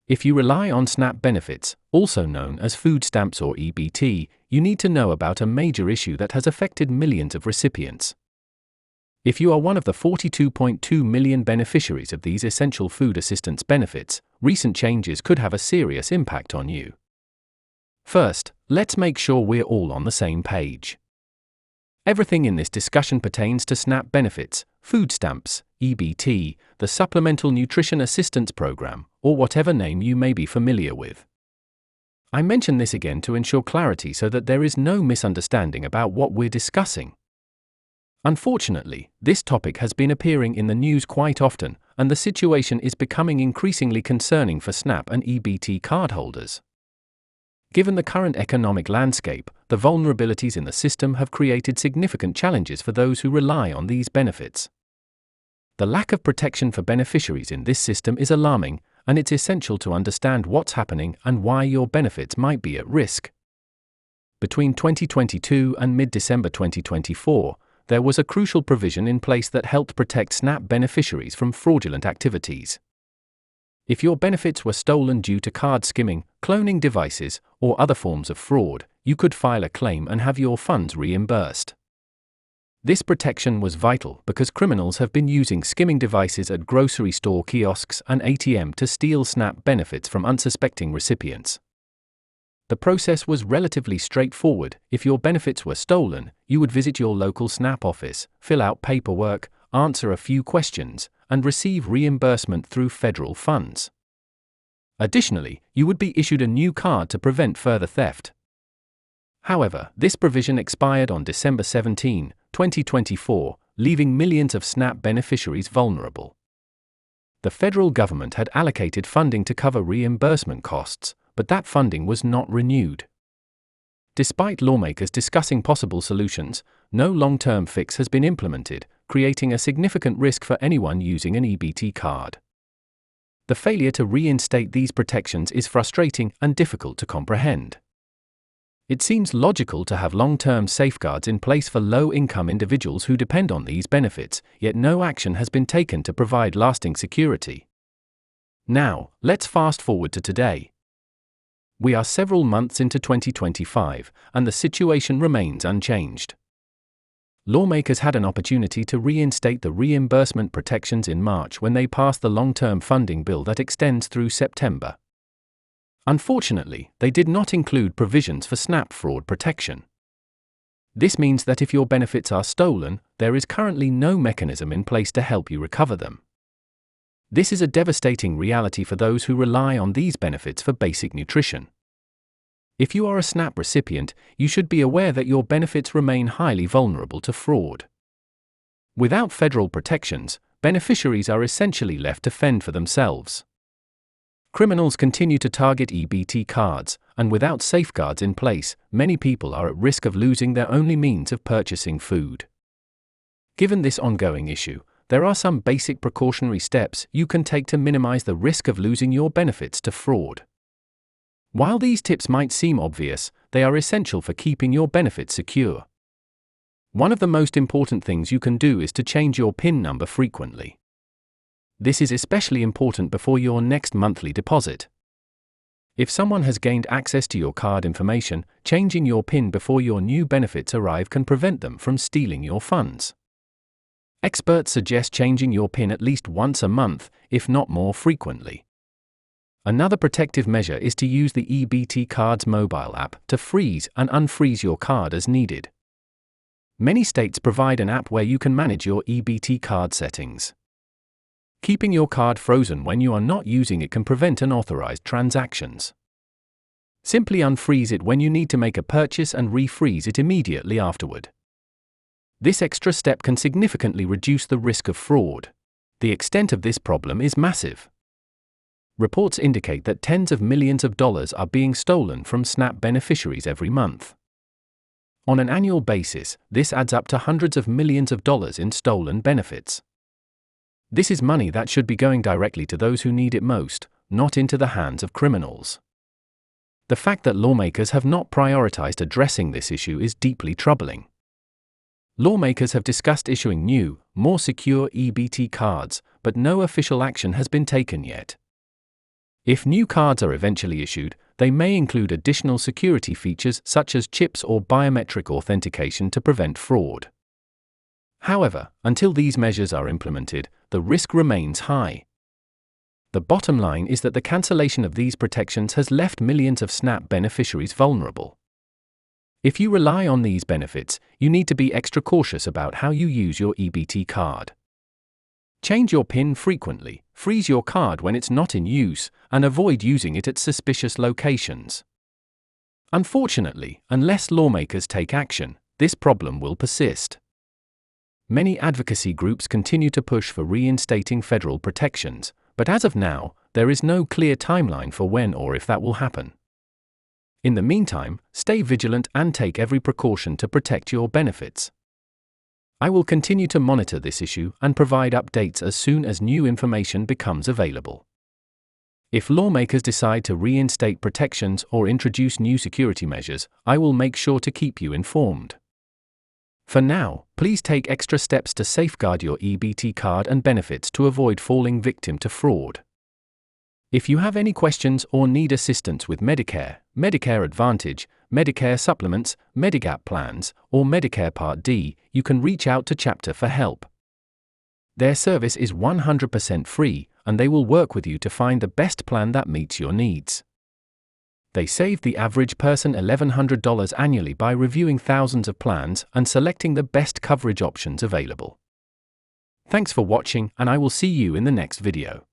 If you rely on SNAP benefits, also known as food stamps or EBT, you need to know about a major issue that has affected millions of recipients. If you are one of the 42.2 million beneficiaries of these essential food assistance benefits, recent changes could have a serious impact on you. First, let's make sure we're all on the same page. Everything in this discussion pertains to SNAP benefits, food stamps, EBT, the Supplemental Nutrition Assistance Program, or whatever name you may be familiar with. I mention this again to ensure clarity so that there is no misunderstanding about what we're discussing. Unfortunately, this topic has been appearing in the news quite often, and the situation is becoming increasingly concerning for SNAP and EBT cardholders. Given the current economic landscape, the vulnerabilities in the system have created significant challenges for those who rely on these benefits. The lack of protection for beneficiaries in this system is alarming, and it's essential to understand what's happening and why your benefits might be at risk. Between 2022 and mid-December 2024, there was a crucial provision in place that helped protect SNAP beneficiaries from fraudulent activities. If your benefits were stolen due to card skimming, cloning devices, or other forms of fraud, you could file a claim and have your funds reimbursed. This protection was vital because criminals have been using skimming devices at grocery store kiosks and ATM to steal SNAP benefits from unsuspecting recipients. The process was relatively straightforward. If your benefits were stolen, you would visit your local SNAP office, fill out paperwork, answer a few questions, and receive reimbursement through federal funds. Additionally, you would be issued a new card to prevent further theft. However, this provision expired on December 17, 2024, leaving millions of SNAP beneficiaries vulnerable. The federal government had allocated funding to cover reimbursement costs, but that funding was not renewed. Despite lawmakers discussing possible solutions, no long-term fix has been implemented, creating a significant risk for anyone using an EBT card. The failure to reinstate these protections is frustrating and difficult to comprehend. It seems logical to have long-term safeguards in place for low-income individuals who depend on these benefits, yet no action has been taken to provide lasting security. Now, let's fast forward to today. We are several months into 2025, and the situation remains unchanged. Lawmakers had an opportunity to reinstate the reimbursement protections in March when they passed the long-term funding bill that extends through September. Unfortunately, they did not include provisions for SNAP fraud protection. This means that if your benefits are stolen, there is currently no mechanism in place to help you recover them. This is a devastating reality for those who rely on these benefits for basic nutrition. If you are a SNAP recipient, you should be aware that your benefits remain highly vulnerable to fraud. Without federal protections, beneficiaries are essentially left to fend for themselves. Criminals continue to target EBT cards, and without safeguards in place, many people are at risk of losing their only means of purchasing food. Given this ongoing issue, there are some basic precautionary steps you can take to minimize the risk of losing your benefits to fraud. While these tips might seem obvious, they are essential for keeping your benefits secure. One of the most important things you can do is to change your PIN number frequently. This is especially important before your next monthly deposit. If someone has gained access to your card information, changing your PIN before your new benefits arrive can prevent them from stealing your funds. Experts suggest changing your PIN at least once a month, if not more frequently. Another protective measure is to use the EBT card's mobile app to freeze and unfreeze your card as needed. Many states provide an app where you can manage your EBT card settings. Keeping your card frozen when you are not using it can prevent unauthorized transactions. Simply unfreeze it when you need to make a purchase and refreeze it immediately afterward. This extra step can significantly reduce the risk of fraud. The extent of this problem is massive. Reports indicate that tens of millions of dollars are being stolen from SNAP beneficiaries every month. On an annual basis, this adds up to hundreds of millions of dollars in stolen benefits. This is money that should be going directly to those who need it most, not into the hands of criminals. The fact that lawmakers have not prioritized addressing this issue is deeply troubling. Lawmakers have discussed issuing new, more secure EBT cards, but no official action has been taken yet. If new cards are eventually issued, they may include additional security features such as chips or biometric authentication to prevent fraud. However, until these measures are implemented, the risk remains high. The bottom line is that the cancellation of these protections has left millions of SNAP beneficiaries vulnerable. If you rely on these benefits, you need to be extra cautious about how you use your EBT card. Change your PIN frequently, freeze your card when it's not in use, and avoid using it at suspicious locations. Unfortunately, unless lawmakers take action, this problem will persist. Many advocacy groups continue to push for reinstating federal protections, but as of now, there is no clear timeline for when or if that will happen. In the meantime, stay vigilant and take every precaution to protect your benefits. I will continue to monitor this issue and provide updates as soon as new information becomes available. If lawmakers decide to reinstate protections or introduce new security measures, I will make sure to keep you informed. For now, please take extra steps to safeguard your EBT card and benefits to avoid falling victim to fraud. If you have any questions or need assistance with Medicare, Medicare Advantage, Medicare supplements, Medigap plans, or Medicare Part D, you can reach out to Chapter for help. Their service is 100% free, and they will work with you to find the best plan that meets your needs. They save the average person $1,100 annually by reviewing thousands of plans and selecting the best coverage options available. Thanks for watching, and I will see you in the next video.